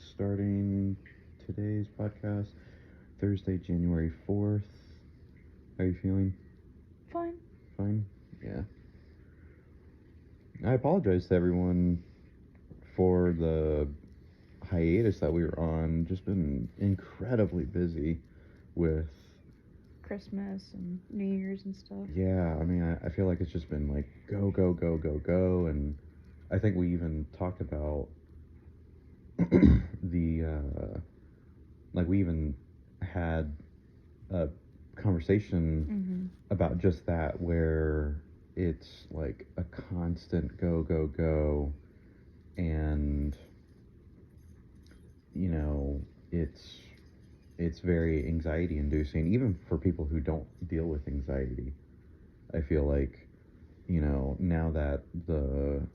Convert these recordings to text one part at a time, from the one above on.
starting today's podcast, Thursday, January 4th. How are you feeling? Fine. Fine? Yeah. I apologize to everyone for the hiatus that we were on. Just been incredibly busy with, Christmas and New Year's and stuff. yeah, I mean, I feel like it's just been like go, go, go, go, go. And I think we even talked about like, we even had a conversation about just that, where it's like a constant go, go, go. And, you know, it's very anxiety inducing, even for people who don't deal with anxiety. I feel like, now that the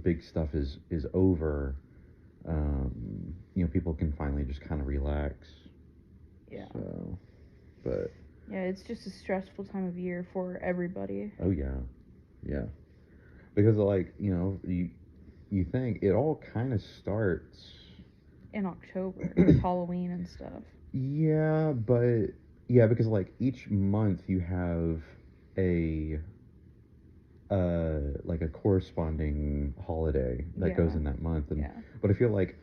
big stuff is over, people can finally just kind of relax. Yeah. So, but Yeah, it's just a stressful time of year for everybody. oh yeah, yeah, because like you think it all kind of starts In October with Halloween and stuff. Yeah, but yeah, because like each month you have a like a corresponding holiday that goes in that month. And Yeah. but I feel like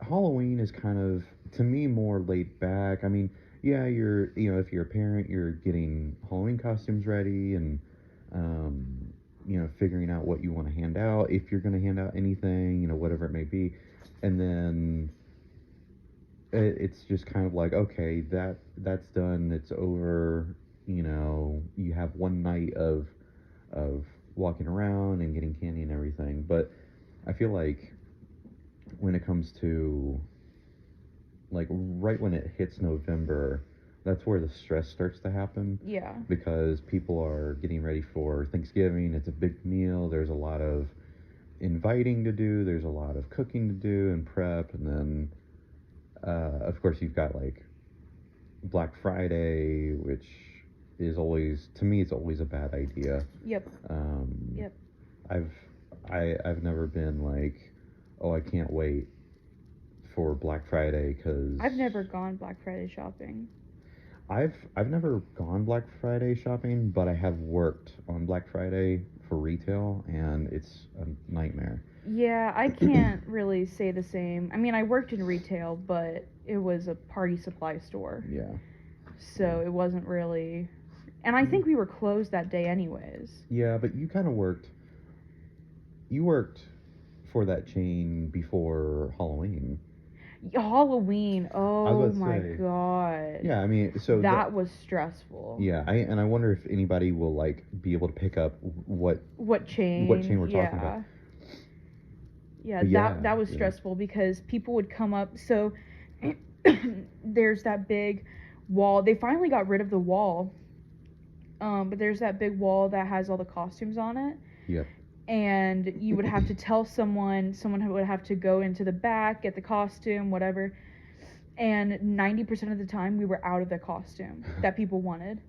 Halloween is kind of, to me, more laid back. I mean, yeah, if you're a parent, you're getting Halloween costumes ready, and figuring out what you want to hand out, if you're going to hand out anything, whatever it may be. And then it's just kind of like, okay, that's done, it's over. You have one night of walking around and getting candy and everything. But I feel like when it comes to, like, right when it hits November, that's where the stress starts to happen. Yeah. Because people are getting ready for Thanksgiving. It's a big meal. There's a lot of inviting to do. There's a lot of cooking to do and prep. And then, of course, you've got, like, Black Friday, which is always, to me, it's always a bad idea. Yep. Yep. I've never been like, oh, I can't wait for Black Friday, because I've never gone Black Friday shopping. I've never gone Black Friday shopping, but I have worked on Black Friday for retail, and it's a nightmare. Yeah, I can't really say the same. I mean, I worked in retail, but it was a party supply store. Yeah. So it wasn't really. And I think we were closed that day anyways. Yeah, but you kind of worked. You worked for that chain before Halloween. Halloween, oh my say, god. Yeah, I mean, so that was stressful. Yeah, I wonder if anybody will like be able to pick up what chain we're talking about. Yeah, that was stressful because people would come up. So there's that big wall. They finally got rid of the wall. But there's that big wall that has all the costumes on it. Yep. And you would have to tell someone would have to go into the back, get the costume, whatever. And 90% of the time we were out of the costume that people wanted.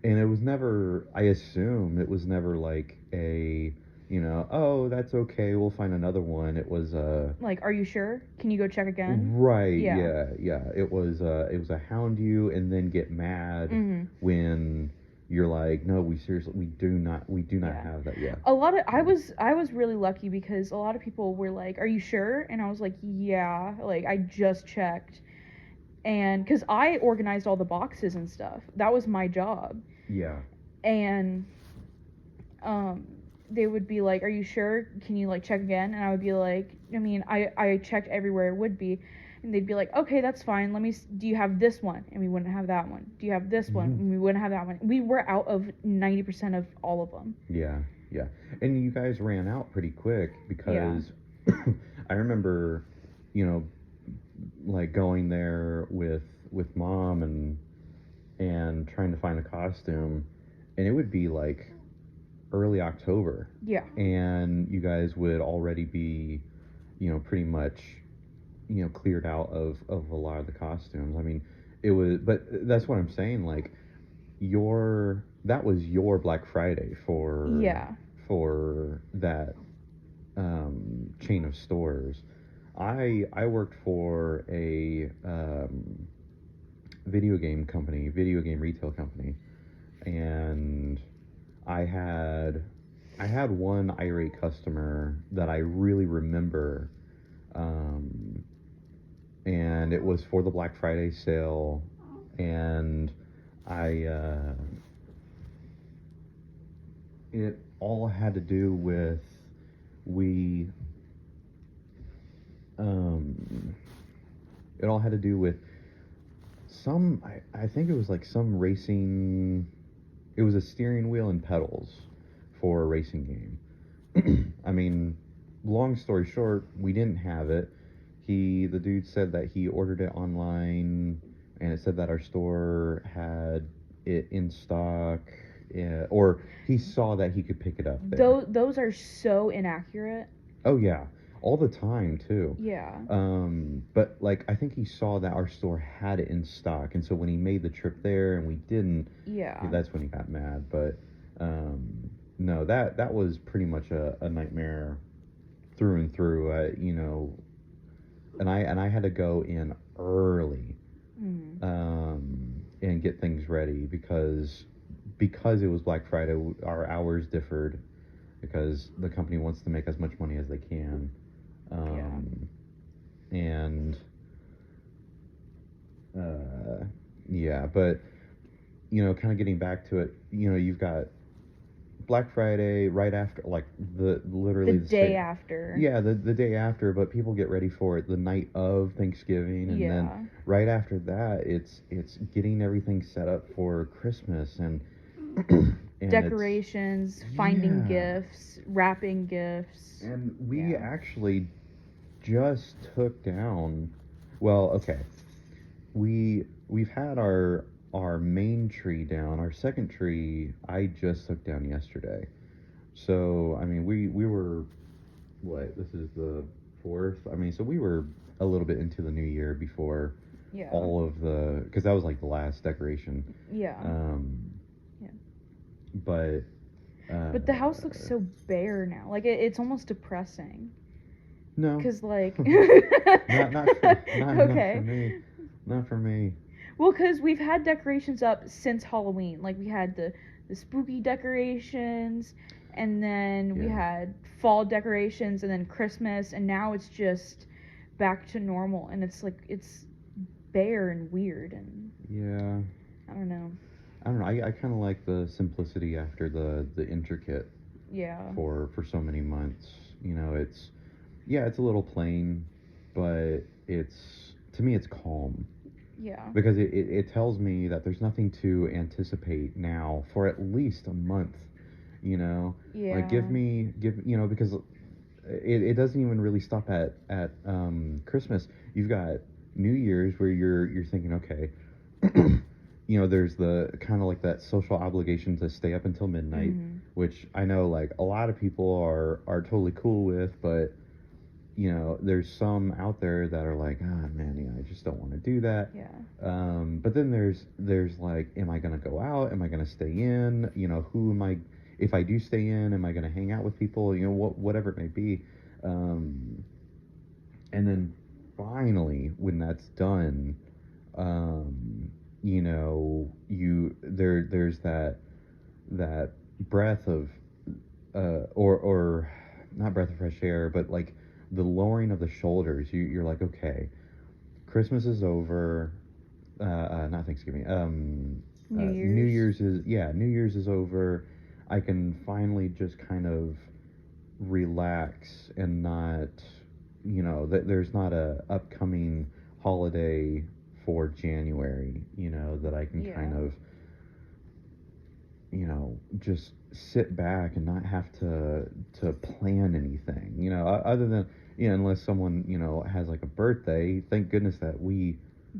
And it was never, I assume it was never like a, oh, that's okay, we'll find another one. It was like, are you sure? Can you go check again? Right. Yeah. It was a hound you and then get mad when you're like, no, we do not have that yet. I was really lucky because a lot of people were like, are you sure? And I was like, yeah, like I just checked. And because I organized all the boxes and stuff, that was my job. Yeah. And they would be like, are you sure? Can you like check again? And I would be like, I mean, I checked everywhere it would be. And they'd be like, okay, that's fine. Do you have this one? And we wouldn't have that one. Do you have this one? And we wouldn't have that one. We were out of 90% of all of them. Yeah. And you guys ran out pretty quick because I remember, like going there with Mom and trying to find a costume, and it would be like early October. Yeah. And you guys would already be, pretty much, cleared out of a lot of the costumes. I mean, it was, but that's what I'm saying, like, that was your Black Friday for that chain of stores. I worked for a video game retail company, and I had I had one irate customer that I really remember, um, and it was for the Black Friday sale, and I it all had to do with we um, it all had to do with I think it was like some racing. It was a steering wheel and pedals for a racing game. I mean, long story short, we didn't have it. The dude said that he ordered it online, and it said that our store had it in stock, yeah, or he saw that he could pick it up there. Those are so inaccurate. Oh yeah, all the time too. Yeah. But like I think he saw that our store had it in stock, and so when he made the trip there and we didn't, Yeah. that's when he got mad. But no, that was pretty much a nightmare through and through. And I had to go in early, and get things ready because it was Black Friday. Our hours differed because the company wants to make as much money as they can. And yeah, but kind of getting back to it, you've got Black Friday right after, like literally the day after. Yeah, the day after, but people get ready for it the night of Thanksgiving, and then right after that, it's getting everything set up for Christmas and decorations, finding gifts, wrapping gifts. And we actually just took down. Well, okay, we've had our main tree down. Our second tree I just took down yesterday. So I mean, we were, what, this is the 4th. I mean, so we were a little bit into the new year before all of the, because that was like the last decoration. But the house looks so bare now. Like it's almost depressing. No, because like not for me. Not for me. Well, because we've had decorations up since Halloween. Like we had the spooky decorations, and then we had fall decorations, and then Christmas, and now it's just back to normal, and it's like it's bare and weird, and I don't know. I kind of like the simplicity after the intricate. For so many months, it's a little plain, but to me it's calm. Because it tells me that there's nothing to anticipate now for at least a month. Like because it doesn't even really stop at Christmas. You've got New Year's where you're thinking, okay, there's the kind of like that social obligation to stay up until midnight, which I know like a lot of people are totally cool with, but there's some out there that are like, man, I just don't want to do that. But then there's like, am I gonna go out? Am I gonna stay in? Who am I? If I do stay in, am I gonna hang out with people? Whatever it may be. And then finally, when that's done, there's that breath of, or not breath of fresh air, but like the lowering of the shoulders. You're like, okay, Christmas is over. Not Thanksgiving. New Year's is over. I can finally just kind of relax and not, there's not a upcoming holiday for January, that I can kind of, just sit back and not have to plan anything, other than, unless someone, has like a birthday. Thank goodness that we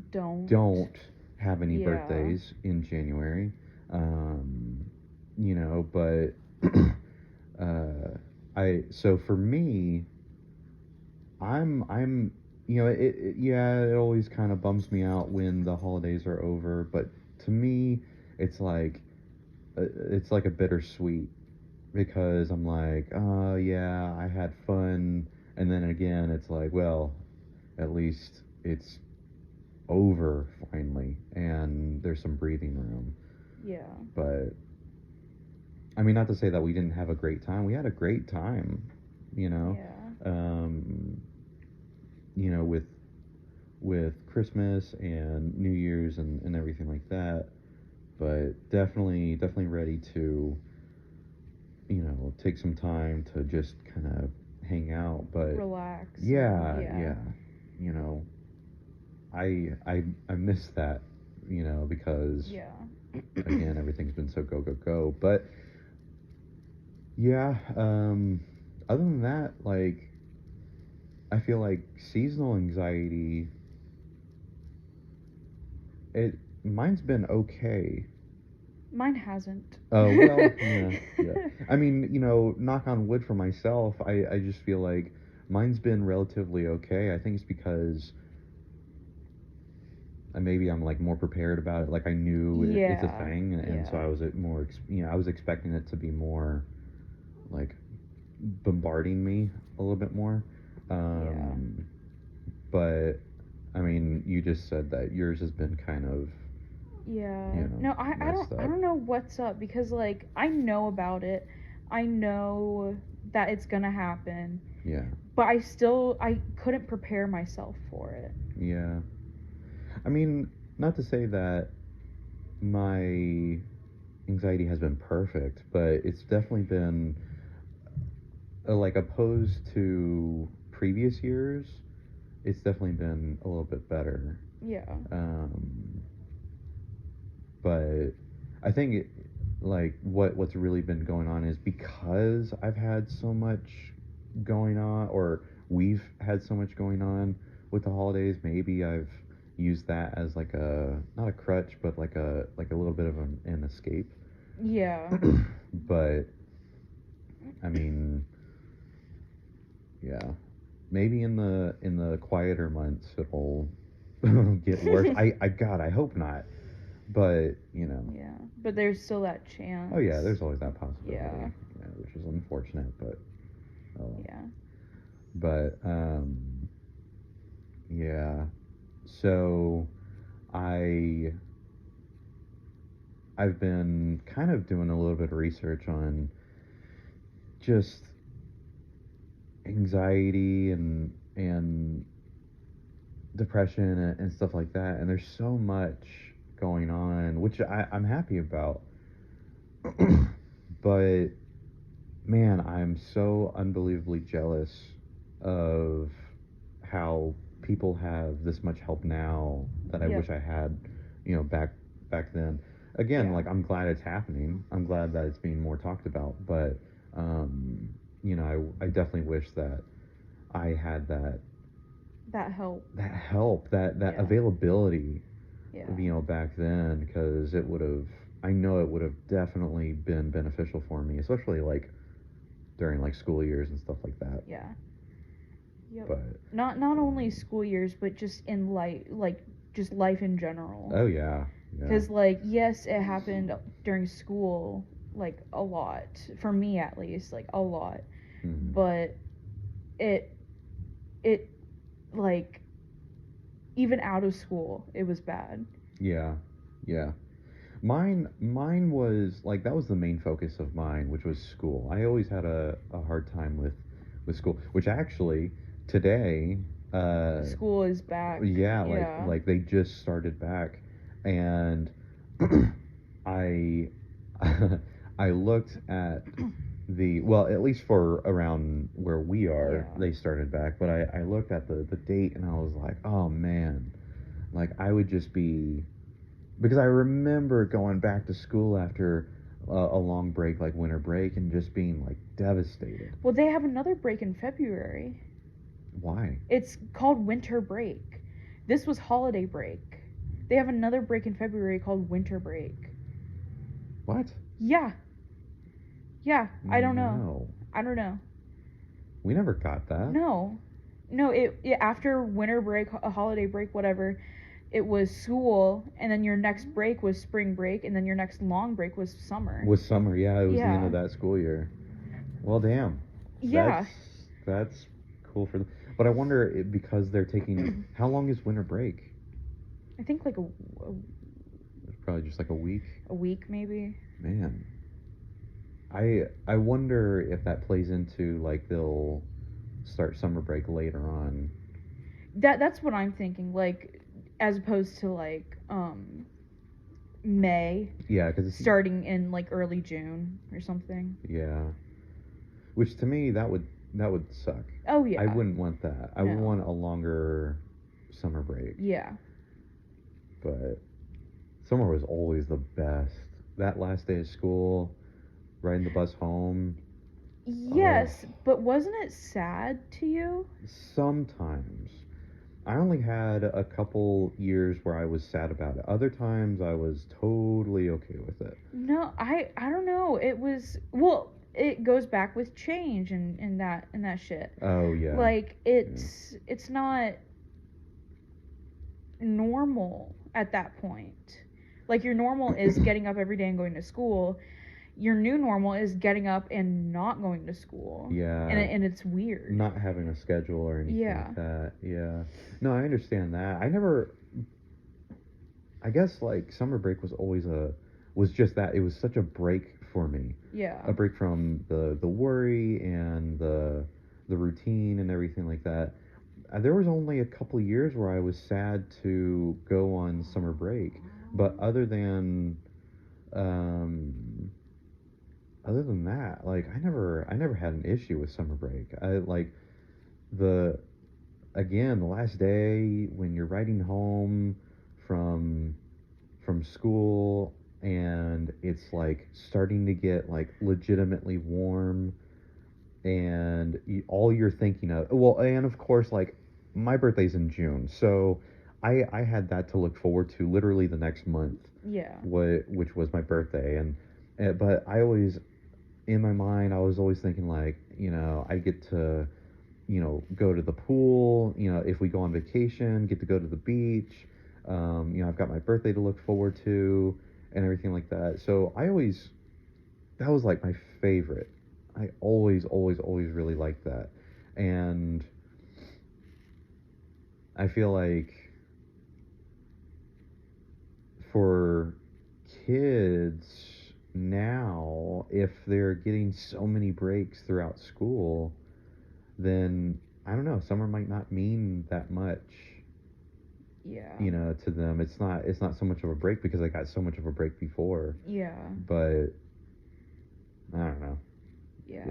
don't have any birthdays in January. But so for me, I'm it always kind of bums me out when the holidays are over, but to me it's like a bittersweet, because I'm like, oh yeah, I had fun And then again, it's like, well, at least it's over finally, and there's some breathing room. Yeah. But I mean, not to say that we didn't have a great time. We had a great time, you know. Yeah. You know, with Christmas and New Year's and everything like that. But definitely ready to, you know, take some time to just kind of hang out. But Relax. yeah, you know, I miss that, you know, because Yeah. again, everything's been so go. But yeah, other than that, like, I feel like seasonal anxiety, it mine's been okay. Mine hasn't. Oh, well, yeah. I mean, you know, knock on wood for myself, I just feel like mine's been relatively okay. I think it's because maybe I'm like more prepared about it. Like I knew it's a Yeah. thing, and so Yeah. I was more, you know, I was expecting it to be more like bombarding me a little bit more. Yeah. But I mean, you just said that yours has been kind of, Yeah. you know, No, I don't messed I up. don't know what's up because like I know about it. I know that it's gonna happen, Yeah, but I couldn't prepare myself for it. yeah. I mean, not to say that my anxiety has been perfect, but it's definitely been like opposed to previous years. It's definitely been a little bit better. Yeah. Um, but I think like what's really been going on is because I've had so much going on, or we've had so much going on with the holidays. Maybe I've used that as like a not a crutch, but like a little bit of an escape. Yeah. But I mean, yeah, maybe in the quieter months it'll get worse. I hope not. But you know, Yeah. But there's still that chance. oh yeah, there's always that possibility. Yeah. Yeah, which is unfortunate, but oh well. Yeah. But yeah. So I I've been kind of doing a little bit of research on just anxiety and depression and stuff like that, and there's so much going on, which I'm happy about. But man, I'm so unbelievably jealous of how people have this much help now that I Yep. wish I had, you know, back then. Again, Yeah. like I'm glad it's happening. I'm glad that it's being more talked about, but you know, I definitely wish that I had That help. that Yeah. availability, Yeah. you know, back then, because it would have, I know it would have definitely been beneficial for me, especially like during like school years and stuff like that. Yeah. Yep. But Not only school years, but just in life, like just life in general. oh yeah, Because like yes, it happened during school, like a lot for me at least, like a lot. Mhm. But it like even out of school, it was bad. Yeah, yeah. Mine was like that was the main focus of mine, which was school. I always had a hard time with school, which actually today, School is back. yeah, Yeah. like they just started back, and I I looked at the well, at least for around where we are, Yeah. they started back, but I looked at the date and I was like, oh man, like I would just be, because I remember going back to school after a long break, like winter break, and just being like devastated. Well, they have another break in February. Why? It's called winter break. This was holiday break. They have another break in February called winter break. What? Yeah. Yeah, I don't know. No. I don't know. We never got that. No. No, it after winter break, a holiday break, whatever, it was school, and then your next break was spring break, and then your next long break was summer. Was summer? Yeah, it was the end Yeah. of that school year. Well, damn. Yeah. That's cool for them. But I wonder because they're taking. How long is winter break? I think like It's probably just like a week. a week maybe. Man, I wonder if that plays into like they'll start summer break later on. That's what I'm thinking. Like, as opposed to like May, Yeah, because it's starting in like early June or something. yeah. Which to me that would suck. Oh yeah. I wouldn't want that. I would No. want a longer summer break. Yeah. But summer was always the best. That last day of school, riding the bus home. Yes, Oh. but wasn't it sad to you? Sometimes. I only had a couple years where I was sad about it. Other times I was totally okay with it. No, I don't know. It was, well, it goes back with change and that shit. Oh yeah. Like it's not normal at that point. Like your normal is getting up every day and going to school. Your new normal is getting up and not going to school. Yeah. And it's weird. Not having a schedule or anything Yeah. like that. Yeah. No, I understand that. I guess like summer break was just that. It was such a break for me. Yeah. A break from the worry and the routine and everything like that. There was only a couple years where I was sad to go on summer break, but um, other than that, like I never had an issue with summer break. I like the again the last day when you're riding home from school and it's like starting to get like legitimately warm and all you're thinking of, well, and of course like my birthday's in June, so I had that to look forward to literally the next month, Yeah. which was my birthday. And but I always in my mind I was always thinking like, I get to, go to the pool, if we go on vacation, get to go to the beach. I've got my birthday to look forward to and everything like that. So that was like my favorite. I always, always, always really liked that. And I feel like for kids now, if they're getting so many breaks throughout school, then I don't know, summer might not mean that much. Yeah. To them. It's not so much of a break because I got so much of a break before. Yeah. But I don't know. Yeah.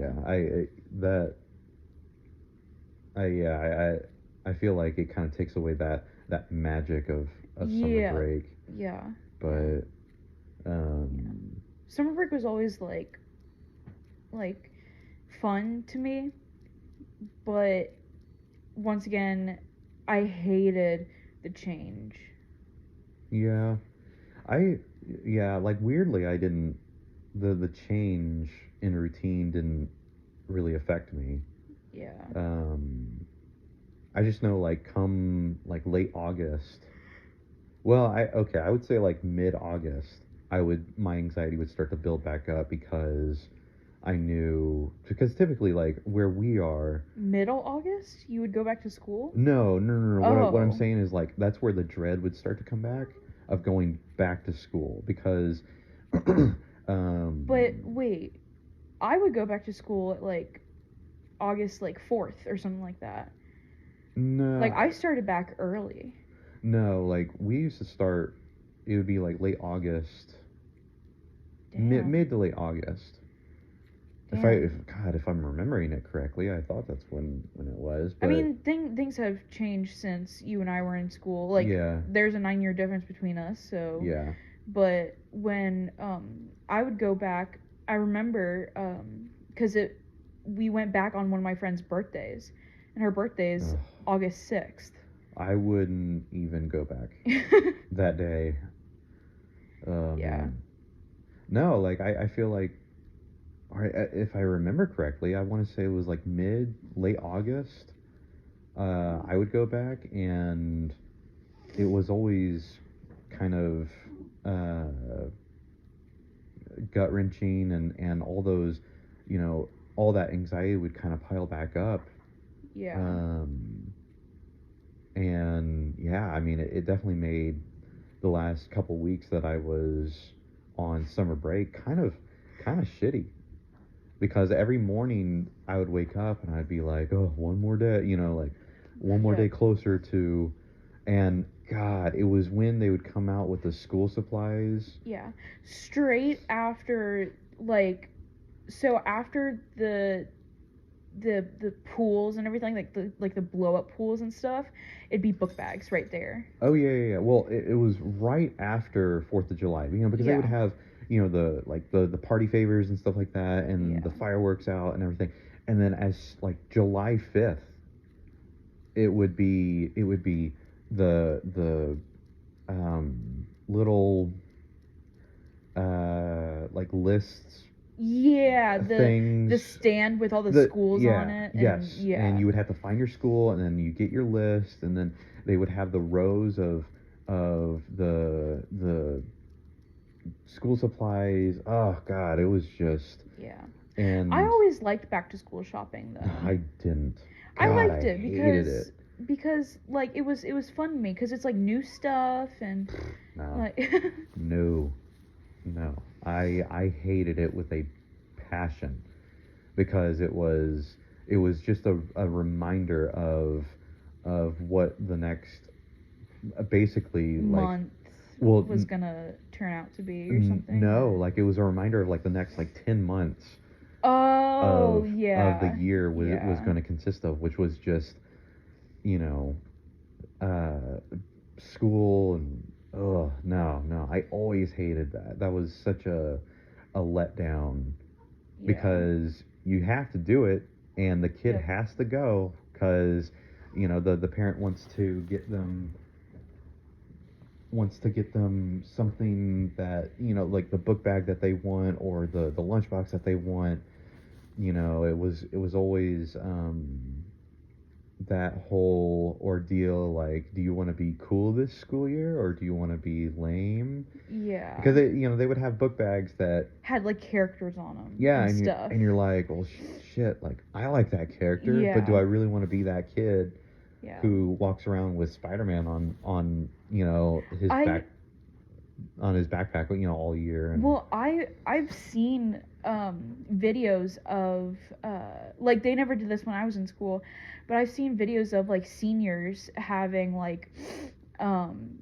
Yeah, I feel like it kind of takes away that magic of Yeah. summer break. Yeah. But Summer break was always like fun to me, but once again, I hated the change. yeah, like weirdly I didn't the change in routine didn't really affect me. Yeah. I just know like come like late August. Well, I would say like mid August, my anxiety would start to build back up because I knew because typically like where we are. Middle August, you would go back to school? No, no, no, no. What I'm Oh. saying is like that's where the dread would start to come back of going back to school because But wait, I would go back to school at like August like 4th or something like that. no, Like I started back early. no, like we used to start. It would be like late August, Damn. mid to late August. Damn. If I'm remembering it correctly, I thought that's when it was. I But mean, things have changed since you and I were in school. Like, yeah, there's a 9-year difference between us, so. yeah, But when I would go back, I remember because we went back on one of my friend's birthdays, and her birthday is Ugh. August 6th. I wouldn't even go back that day. Yeah. Man. No, like I feel like, all right, if I remember correctly, I want to say it was like late August. I would go back, and it was always kind of gut wrenching, and all those, all that anxiety would kind of pile back up Yeah. And yeah, I mean, it definitely made the last couple weeks that I was on summer break kind of shitty, because every morning I would wake up and I'd be like, oh, one more day, like one more Yep. day closer to, and God, it was when they would come out with the school supplies. Yeah. Straight after, like, so after the pools and everything, like the blow up pools and stuff, it'd be book bags right there. Oh yeah, yeah, yeah. Well, it was right after 4th of July, because they would Yeah. have, the party favors and stuff like that, and the Yeah. fireworks out and everything. And then as like July 5th, it would be the little like lists Yeah, the things. stand with all the The schools on Yeah, it, and yes, and yeah. you would have to find your school, and then you get your list, and then they would have the rows of the school supplies. Oh God, it was just, Yeah. I and always liked back to school shopping though. I didn't. I God, liked I it hated it. because like it was fun to me because it's like new stuff and No, like no, no. I hated it with a passion, because it was just a reminder of what the next, basically, like, month well, was gonna turn out to be or something. no, Or... like it was a reminder of like the next like 10 months Oh of the yeah, year was yeah, going to consist of, which was just, you know school. And oh, no, I always hated that was such a letdown, yeah. because you have to do it, and the kid Yep. has to go, because the parent wants to get them something, that, like the book bag that they want, or the lunchbox that they want. It was always, that whole ordeal, like, do you want to be cool this school year, or do you want to be lame? Yeah. Because they would have book bags that, Had like characters on them yeah, and and you stuff. and you're like, well, shit, like, I like that character, but do Yeah. I really want to be that kid Yeah. who walks around with Spider-Man on his I backpack, all year? And Well, I've seen videos of like they never did this when I was in school, but I've seen videos of like seniors having like um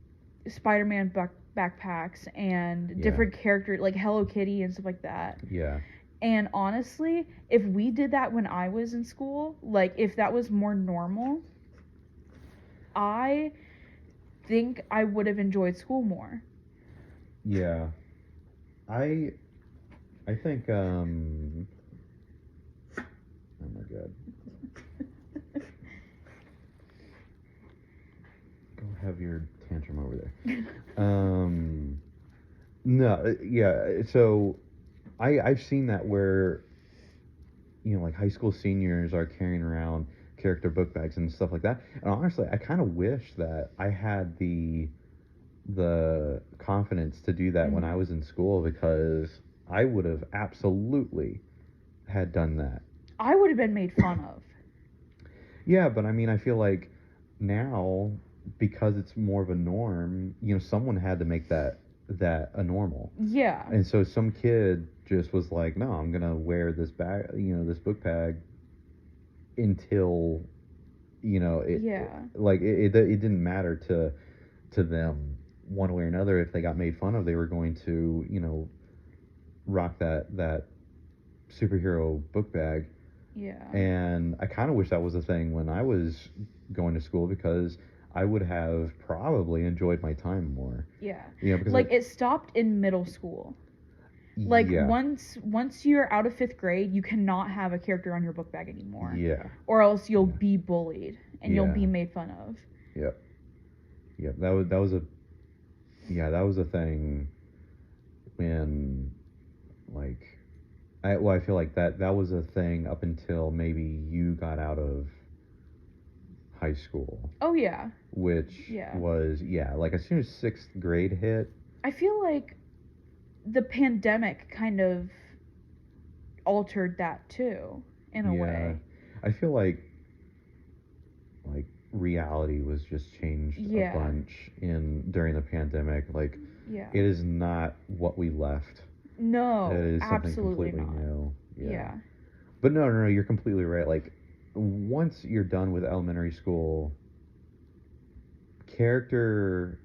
Spider-Man backpacks and Yeah. different characters like Hello Kitty and stuff like that. yeah, And honestly, if we did that when I was in school, like if that was more normal, I think I would have enjoyed school more. yeah, I I think, oh my God, go have your tantrum over there. No, yeah, so I've seen that where, like, high school seniors are carrying around character book bags and stuff like that. And honestly, I kind of wish that I had the confidence to do that when I was in school, because I would have absolutely had done that. I would have been made fun of. Yeah, but I mean, I feel like now, because it's more of a norm, someone had to make that a normal. Yeah. And so some kid just was like, no, I'm gonna wear this bag, this book bag, until, Yeah. it didn't matter to them one way or another. If they got made fun of, they were going to, rock that superhero book bag. Yeah. And I kind of wish that was a thing when I was going to school, because I would have probably enjoyed my time more. Yeah. Because Like it stopped in middle school. Like yeah, once you're out of 5th grade, you cannot have a character on your book bag anymore. yeah, Or else you'll Yeah. be bullied and you'll Yeah. be made fun of. yep, yep. That was a thing when, like, I feel like that was a thing up until maybe you got out of high school, Oh yeah. which Yeah. was, like, as soon as 6th grade hit. I feel like the pandemic kind of altered that too, in a way. I feel like reality was just changed Yeah. a bunch during the pandemic. Like, Yeah. it is not what we left. No, It is something absolutely completely not. new. Yeah. But no, you're completely right. Like, once you're done with elementary school, character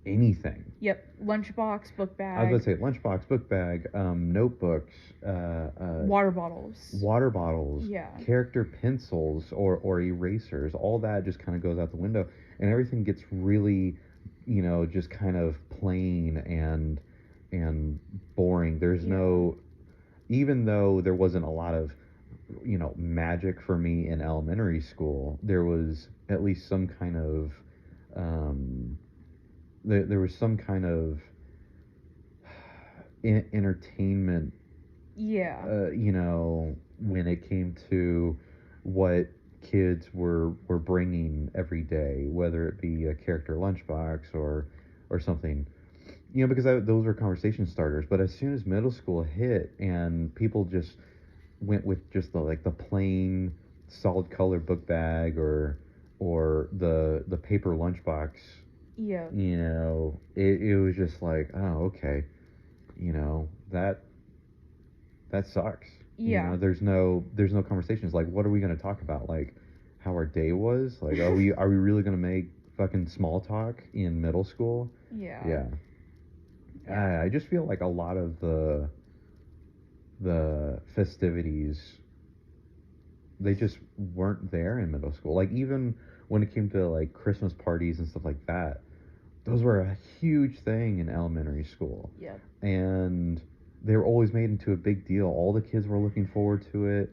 anything. Yep. Lunchbox, book I was bag, about to say lunchbox, book bag, notebooks, water bottles. water bottles, Yeah. character pencils or erasers. All that just kind of goes out the window, and everything gets really, just kind of plain and boring. There's Yeah. no, even though there wasn't a lot of, magic for me in elementary school, there was at least some kind of, there was some kind of entertainment, Yeah. when it came to what kids were bringing every day, whether it be a character lunchbox or something, because those were conversation starters. But as soon as middle school hit and people just went with just the plain solid color book bag or the paper lunchbox, Yeah. it was just like, oh, okay, that sucks. Yeah. There's no conversations. Like, what are we gonna talk about? Like, how our day was? Like, are we really gonna make fucking small talk in middle school? Yeah. Yeah. I just feel like a lot of the festivities, they just weren't there in middle school. Like, even when it came to like Christmas parties and stuff like that, those were a huge thing in elementary school. Yep. And they were always made into a big deal. All the kids were looking forward to it.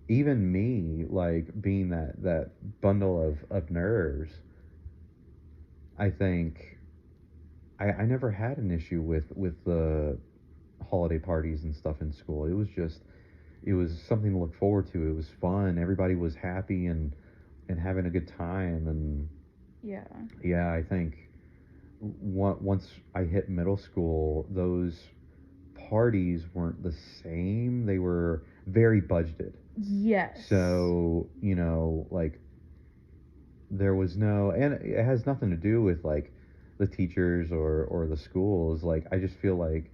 Even me, like, being that bundle of nerves, I think I never had an issue with the holiday parties and stuff in school. It was something to look forward to. It was fun. Everybody was happy and having a good time. And yeah, I think once I hit middle school, those parties weren't the same. They were very budgeted. Yes. So, like, there was no, and it has nothing to do with like the teachers or the schools. Like, I just feel like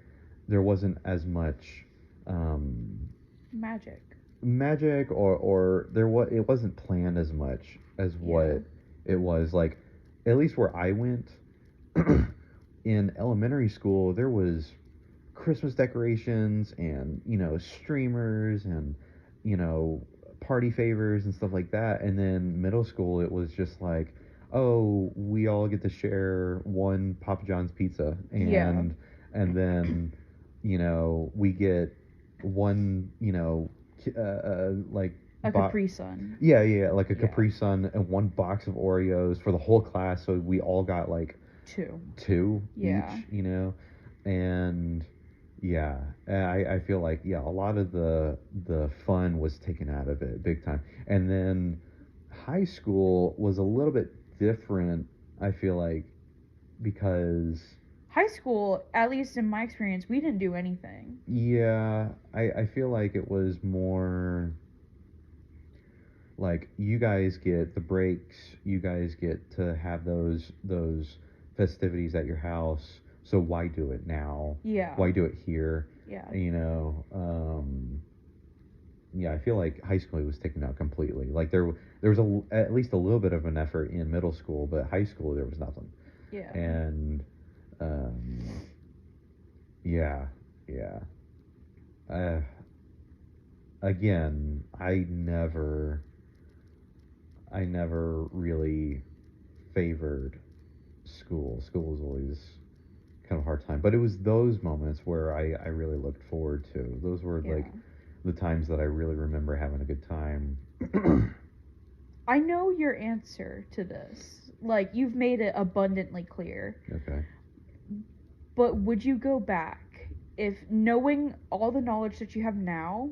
there wasn't as much magic or it wasn't planned as much as what it was. Like, at least where I went in elementary school, there was Christmas decorations and streamers and party favors and stuff like that. And then middle school, it was just like, oh, we all get to share one Papa John's pizza, and then we get one like a Capri Sun. Yeah, like a Capri Sun and one box of Oreos for the whole class. So we all got like two each, and I feel like a lot of the fun was taken out of it big time. And then high school was a little bit different, I feel like, because high school, at least in my experience, we didn't do anything. Yeah, I feel like it was more like, you guys get the breaks, you guys get to have those festivities at your house, so why do it now? Yeah. Why do it here? Yeah. I feel like high school was taken out completely. Like, there was at least a little bit of an effort in middle school, but high school there was nothing. Yeah. And again, I never really favored school. School was always kind of a hard time, but it was those moments where I really looked forward to. Those were like the times that I really remember having a good time. I know your answer to this. Like, you've made it abundantly clear. Okay. But would you go back if, knowing all the knowledge that you have now,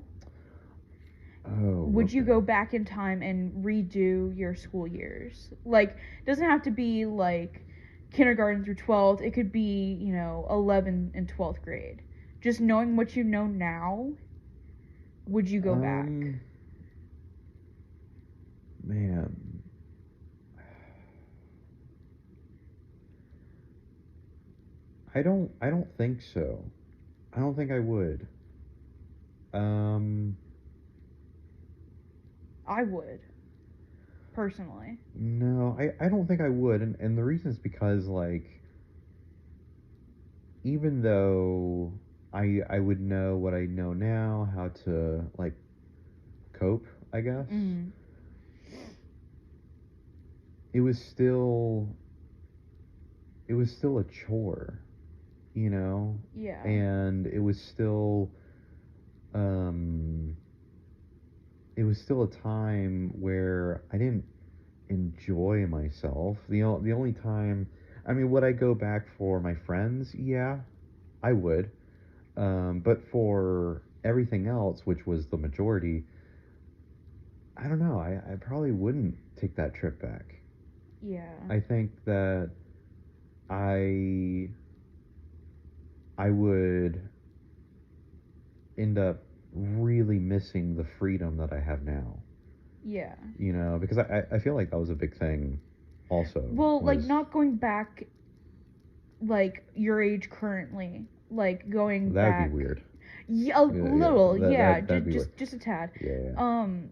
would you go back in time and redo your school years? Like, it doesn't have to be like kindergarten through 12th. It could be, 11th and 12th grade. Just knowing what you know now, would you go back? Man, I don't think so. I don't think I would. Um, I would, personally. no, I don't think I would, and the reason is because like even though I would know what I know now, how to like cope, I guess, Mm. it was still it was still a chore, you know, Yeah. and um it was still a time where I didn't enjoy myself. The only time, I mean, would I go back for my friends? Yeah, I would. But for everything else, which was the majority, I don't know. I probably wouldn't take that trip back. Yeah. I think that I I would end up really missing the freedom that I have now. Yeah. You know, because I feel like that was a big thing. Also, Well, like was not going back like your age currently, like going that would be back. weird. Yeah, a Yeah, yeah, little, yeah, that'd be weird. just a tad. Yeah, yeah. Um,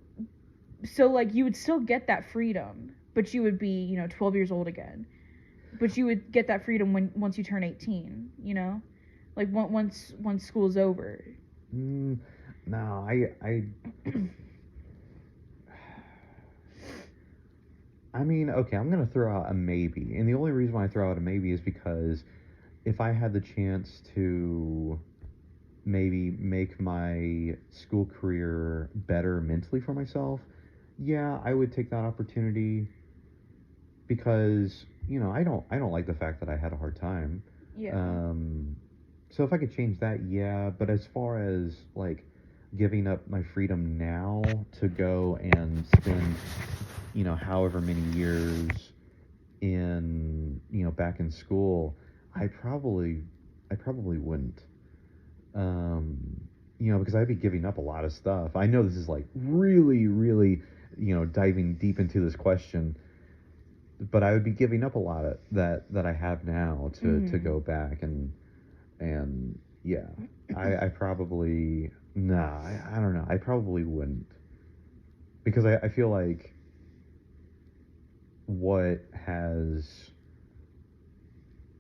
so like you would still get that freedom, but you would be, 12 years old again. But you would get that freedom when once you turn 18, like once school's over. Mm, no, I mean, okay, I'm gonna throw out a maybe, and the only reason why I throw out a maybe is because if I had the chance to maybe make my school career better mentally for myself, yeah, I would take that opportunity because I don't like the fact that I had a hard time. Yeah. Um, so if I could change that, yeah. But as far as like giving up my freedom now to go and spend however many years in back in school, I probably I probably wouldn't. Um, because I'd be giving up a lot of stuff. I know this is like really, really, diving deep into this question, but I would be giving up a lot of that I have now to Mhm. go back and yeah, I probably nah, I don't know. I probably wouldn't because I feel like what has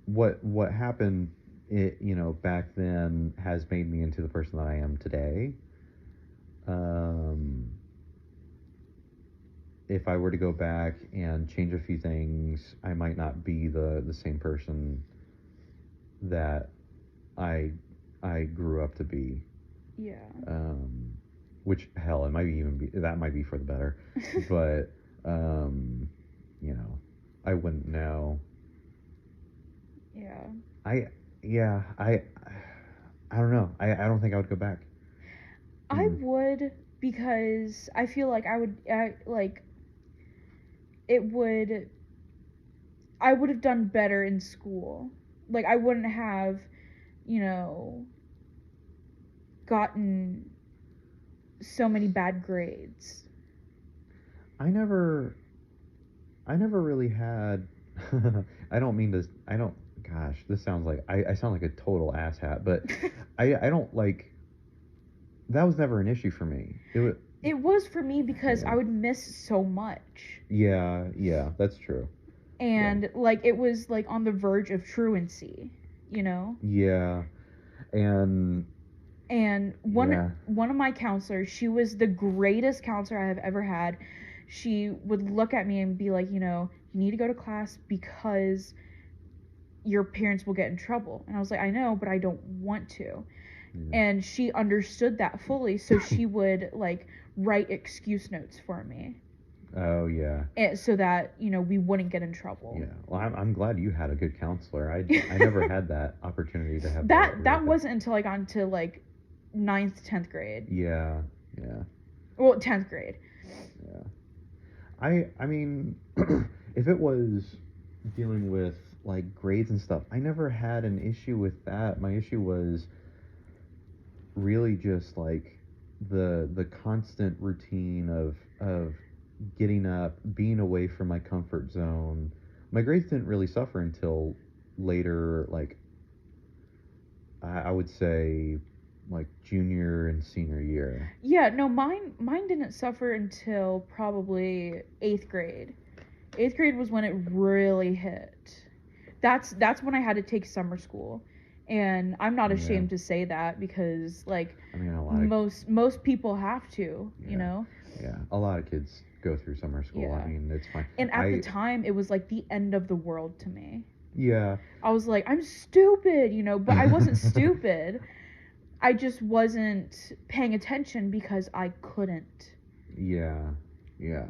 what happened back then has made me into the person that I am today. Um, if I were to go back and change a few things, I might not be the same person that I I grew up to be. Yeah. Um, which hell, it might even be that might be for the better, but um, you know, I wouldn't know. Yeah. I yeah I don't know. I don't think I would go back. I Mm. would, because I feel like it would I would have done better in school. Like I wouldn't have, you know, gotten so many bad grades. I never I never really had. I don't mean to. I don't. Gosh, this sounds like I sound like a total asshat, but I don't like. That was never an issue for me. It was. It was for me because Yeah. I would miss so much. Yeah. Yeah. That's true. Yeah. And like it was like on the verge of truancy, you know? Yeah. And And yeah. one of my counselors, she was the greatest counselor I have ever had. She would look at me and be like, you need to go to class because your parents will get in trouble. And I was like, I know, but I don't want to. Yeah. And she understood that fully, so she would like write excuse notes for me. Oh yeah. And so that, we wouldn't get in trouble. Yeah. Well, I'm glad you had a good counselor. I never had that opportunity to have That wasn't until I got into like ninth, 10th grade. Yeah. Yeah. Well, 10th grade. Yeah. I mean, if it was dealing with like grades and stuff, I never had an issue with that. My issue was really just like the constant routine of getting up, being away from my comfort zone. My grades didn't really suffer until later, like I would say like junior and senior year. Yeah, no, mine didn't suffer until probably 8th grade. 8th grade was when it really hit. That's when I had to take summer school. And I'm not Yeah. ashamed to say that because like I mean, a lot of most people have to, you yeah, know. yeah. A lot of kids go through summer school. I Yeah. mean, it's fine. And at the I time it was like the end of the world to me. yeah. I was like, I'm stupid, you know, but I wasn't stupid. I just wasn't paying attention because I couldn't. Yeah. Yeah.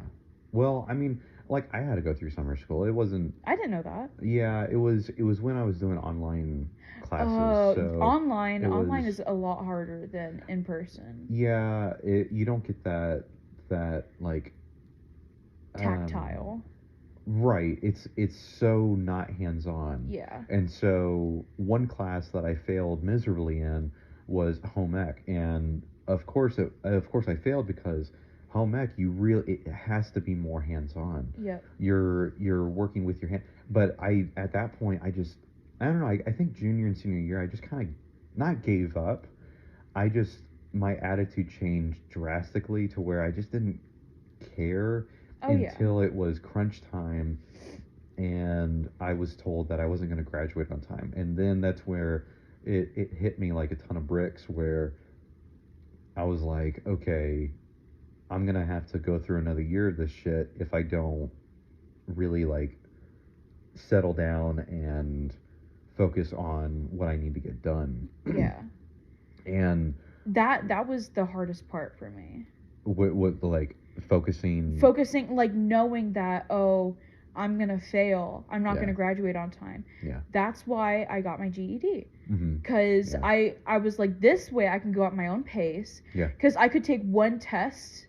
Well, I mean, like I had to go through summer school. It wasn't. I didn't know that. Yeah, it was. It was when I was doing online classes. So it Online was. is a lot harder than in person. Yeah. You don't get that like um Tactile. right. It's so not hands on. Yeah. And so one class that I failed miserably in was home ec, and of course I failed because home ec it has to be more hands on. Yep. You're working with your hand, but I at that point I don't know, I think junior and senior year I just kind of not gave up. I just my attitude changed drastically to where I just didn't care Oh yeah. until it was crunch time and I was told that I wasn't going to graduate on time. And then that's where it hit me like a ton of bricks where I was like, okay, I'm going to have to go through another year of this shit if I don't really like settle down and focus on what I need to get done. Yeah. And That was the hardest part for me. what like focusing. Focusing, like knowing that, oh, I'm gonna fail. I'm not Yeah. gonna graduate on time. Yeah. That's why I got my GED. Mm-hmm. Because Yeah. I was like, this way I can go at my own pace. Yeah. Because I could take one test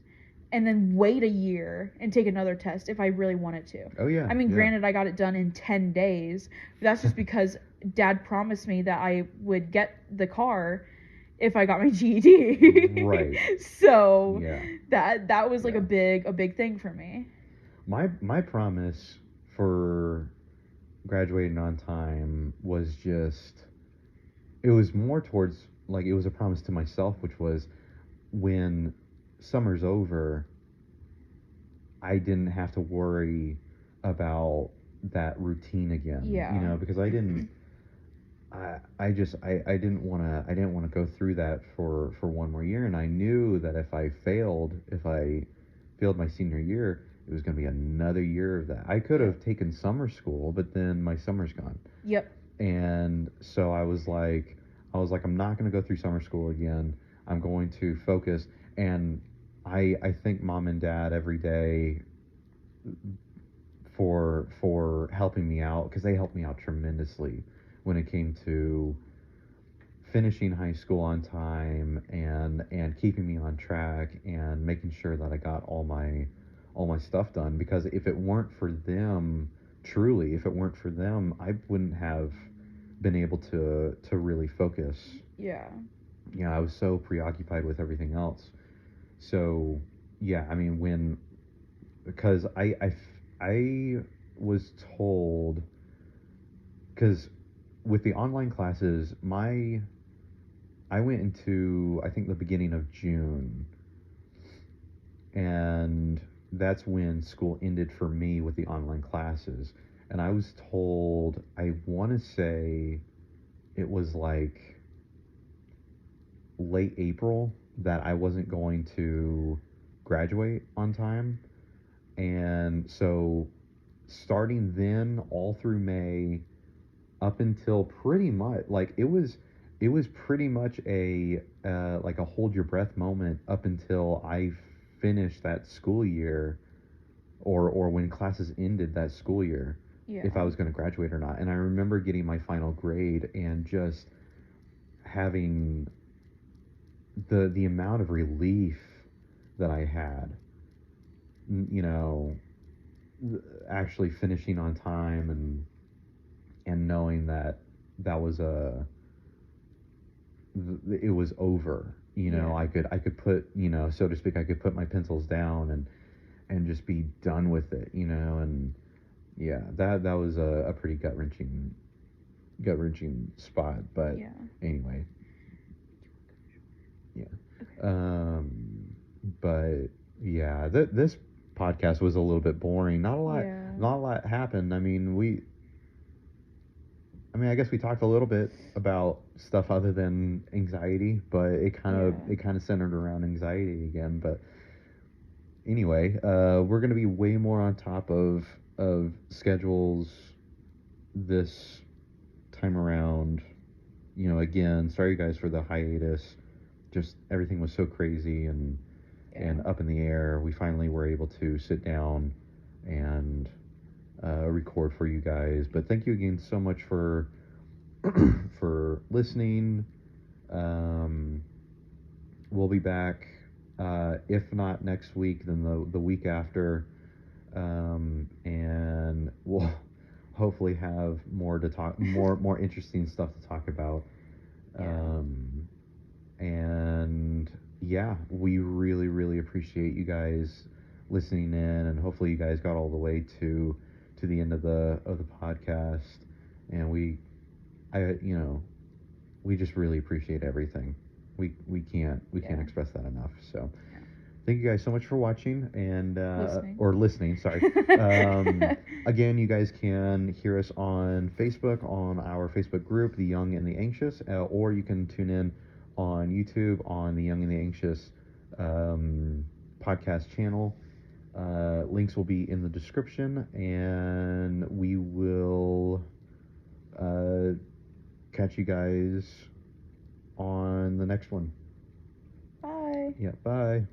and then wait a year and take another test if I really wanted to. Oh yeah. I mean, yeah. granted, I got it done in 10 days. But that's just because Dad promised me that I would get the car if I got my GED. Right. So Yeah. that was like Yeah. a big thing for me. My promise for graduating on time was just it was more towards like it was a promise to myself, which was when summer's over I didn't have to worry about that routine again. Yeah. You know, because I didn't I just I didn't want to go through that for one more year, and I knew that if I failed my senior year, it was going to be another year of that. I could have taken summer school, but then my summer's gone. Yep. And so I was like I'm not going to go through summer school again. I'm going to focus, and I thank mom and dad every day for helping me out because they helped me out tremendously when it came to finishing high school on time and keeping me on track and making sure that I got all my stuff done, because if it weren't for them, truly if it weren't for them, I wouldn't have been able to really focus. Yeah. Yeah, I was so preoccupied with everything else. So yeah, I mean because I was told, because with the online classes, I went into I think the beginning of June, and that's when school ended for me with the online classes. And I was told, I want to say it was like late April, that I wasn't going to graduate on time. And so starting then all through May up until pretty much like it was pretty much a like a hold your breath moment up until I finished that school year, or when classes ended that school year, Yeah. if I was going to graduate or not. And I remember getting my final grade and just having the amount of relief that I had, you know, actually finishing on time and knowing that that was it was over. You know, Yeah. I could put, you know, so to speak, I could put my pencils down and just be done with it. You know, and yeah, that was a pretty gut wrenching gut-wrenching spot. But Yeah. anyway, yeah. Okay. But yeah, this podcast was a little bit boring. Yeah. Not a lot happened. I mean, I guess we talked a little bit about stuff other than anxiety, but Yeah. it kind of centered around anxiety again. But anyway, we're gonna be way more on top of schedules this time around. You know, again, sorry guys for the hiatus. Just everything was so crazy and Yeah. up in the air. We finally were able to sit down and record for you guys. But thank you again so much for for listening. Um, we'll be back. If not next week, then the week after, and we'll hopefully have more to talk, more interesting stuff to talk about. Yeah. And yeah, we really appreciate you guys listening in, and hopefully you guys got all the way to the end of the podcast. And I you know we just really appreciate everything. We can't Yeah. express that enough. So thank you guys so much for watching and Listening. or listening. Sorry. Again, you guys can hear us on Facebook on our Facebook group, The Young and the Anxious, or you can tune in on YouTube on The Young and the Anxious podcast channel. Links will be in the description, and we will catch you guys on the next one. Bye. Yeah, bye.